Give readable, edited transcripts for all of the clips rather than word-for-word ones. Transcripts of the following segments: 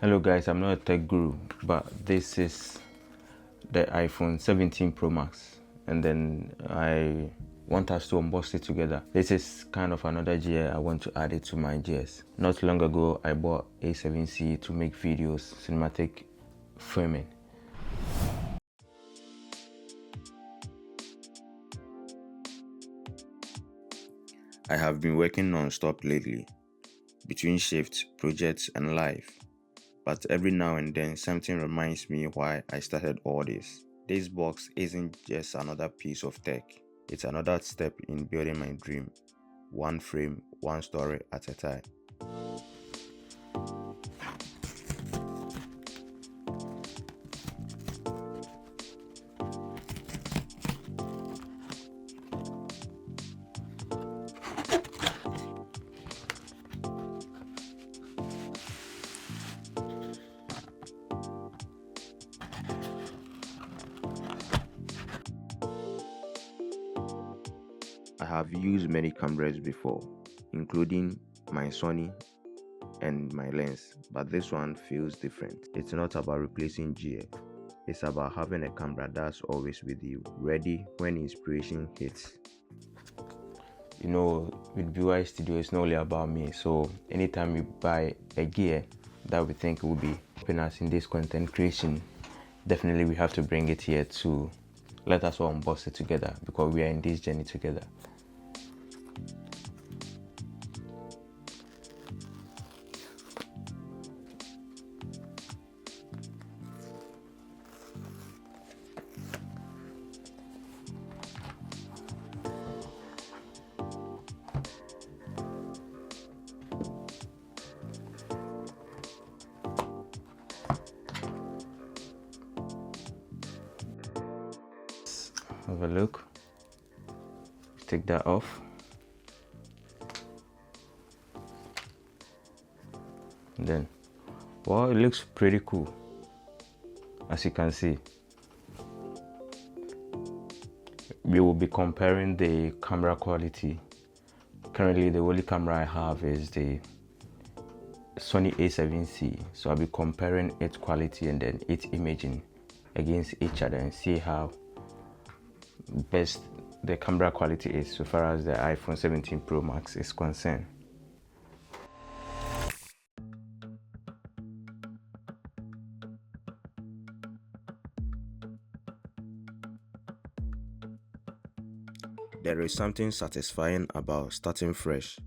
Hello guys, I'm not a tech guru, but this is the iPhone 17 Pro Max, and then I want us to unbox it together. This is kind of another gear I want to add it to my gears. Not long ago, I bought A7C to make videos, cinematic filming. I have been working non-stop lately, between shifts, projects, and life. But every now and then something reminds me why I started all this. This box isn't just another piece of tech, it's another step in building my dream, one frame, one story at a time. I have used many cameras before, including my Sony and my lens, but this one feels different. It's not about replacing gear, it's about having a camera that's always with you, ready when inspiration hits. You know, with Bewise Studios, it's not only about me, so anytime we buy a gear that we think will be helping us in this content creation, definitely we have to bring it here to let us all unbox it together, because we are in this journey together. Have a look. Take that off. And then, well, it looks pretty cool, as you can see. We will be comparing the camera quality. Currently, the only camera I have is the Sony A7C, so I'll be comparing its quality and then its imaging against each other and see how best the camera quality is so far as the iPhone 17 Pro Max is concerned. There is something satisfying about starting fresh,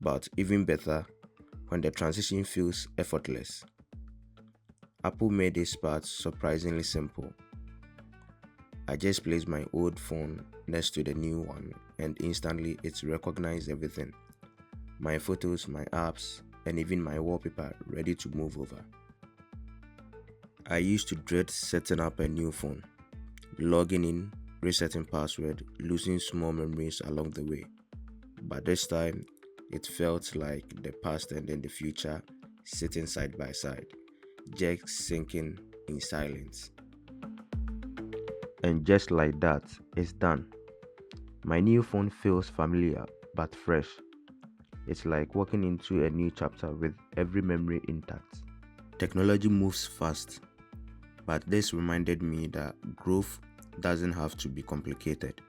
but even better when the transition feels effortless. Apple made this part surprisingly simple. I just placed my old phone next to the new one and instantly it recognized everything. My photos, my apps, and even my wallpaper ready to move over. I used to dread setting up a new phone, logging in, resetting password, losing small memories along the way. But this time, it felt like the past and then the future sitting side by side, just sinking in silence. And just like that, it's done. My new phone feels familiar but fresh. It's like walking into a new chapter with every memory intact. Technology moves fast, but this reminded me that growth doesn't have to be complicated.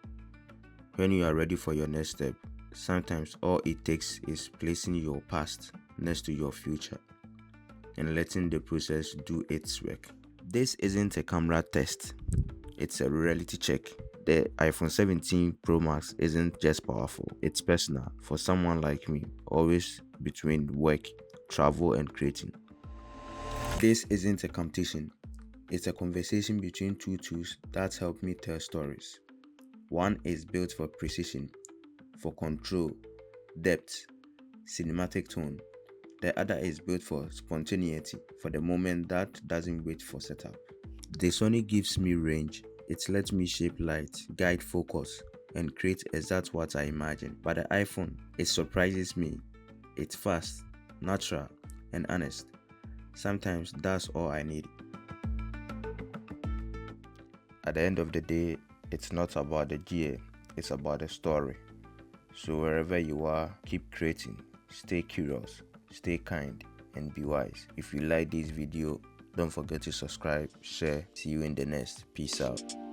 When you are ready for your next step, sometimes all it takes is placing your past next to your future and letting the process do its work. This isn't a camera test, it's a reality check. The iPhone 17 Pro Max isn't just powerful, it's personal for someone like me, always between work, travel, and creating. This isn't a competition, it's a conversation between two tools that help me tell stories. One is built for precision, for control, depth, cinematic tone. The other is built for spontaneity, for the moment that doesn't wait for setup. The Sony gives me range. It lets me shape light, guide focus, and create exactly what I imagine. But the iPhone, it surprises me. It's fast, natural, and honest. Sometimes that's all I need. At the end of the day, it's not about the gear, it's about the story. So wherever you are, keep creating, stay curious, stay kind, and be wise. If you like this video, don't forget to subscribe, share. See you in the next. Peace out.